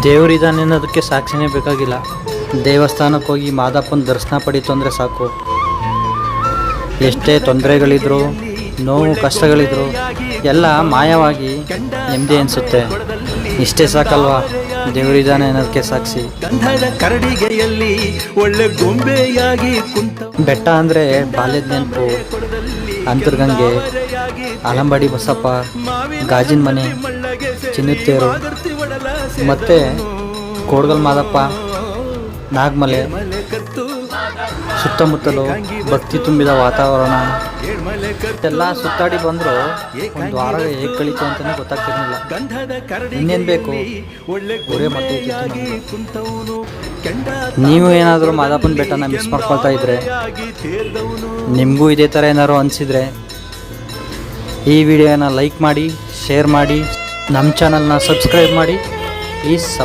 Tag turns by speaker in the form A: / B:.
A: ದೇವರಿದ್ದಾನೆ ಅನ್ನೋದಕ್ಕೆ ಸಾಕ್ಷಿನೇ ಬೇಕಾಗಿಲ್ಲ. ದೇವಸ್ಥಾನಕ್ಕೆ ಹೋಗಿ ಮಾದಪ್ಪನ ದರ್ಶನ ಪಡೀತು ಅಂದರೆ ಸಾಕು. ಎಷ್ಟೇ ತೊಂದರೆಗಳಿದ್ರು, ನೋವು ಕಷ್ಟಗಳಿದ್ರು ಎಲ್ಲ ಮಾಯವಾಗಿ ನೆಮ್ಮದಿ ಅನಿಸುತ್ತೆ. ಇಷ್ಟೇ ಸಾಕಲ್ವಾ ದೇವರಿದ್ದಾನೆ ಅನ್ನೋದಕ್ಕೆ ಸಾಕ್ಷಿ. ಬೆಟ್ಟ ಅಂದರೆ ಬಾಲ್ಯದ ನೆನಪು, ಅಂತರ್ಗಂಗೆ, ಆಲಂಬಾಡಿ ಬಸಪ್ಪ, ಗಾಜಿನ ಮನೆ, ಚಿನ್ನತ್ತೇರು ಮತ್ತು ಕೋಡ್ಗಲ್ ಮಾದಪ್ಪ, ನಾಗಮಲೆ, ಸುತ್ತಮುತ್ತಲು ಭಕ್ತಿ ತುಂಬಿದ ವಾತಾವರಣ ಎಲ್ಲ ಸುತ್ತಾಡಿ ಬಂದರೂ ಒಂದು ವಾರ ಹೇಗೆ ಕಳೀತು ಅಂತಲೇ ಗೊತ್ತಾಗ್ತಿರ್ಲಿಲ್ಲ. ಇನ್ನೇನು ಬೇಕು, ಊರೇ ಮತ್ತೆ ನೀವು ಏನಾದರೂ ಮಾದಪ್ಪನ ಬೆಟ್ಟನ ಮಿಸ್ ಮಾಡ್ಕೊಳ್ತಾ ಇದ್ರೆ, ನಿಮಗೂ ಇದೇ ಥರ ಏನಾದ್ರು ಅನಿಸಿದರೆ ಈ ವಿಡಿಯೋನ ಲೈಕ್ ಮಾಡಿ, ಶೇರ್ ಮಾಡಿ, ನಮ್ಮ ಚಾನಲ್ನ ಸಬ್ಸ್ಕ್ರೈಬ್ ಮಾಡಿ.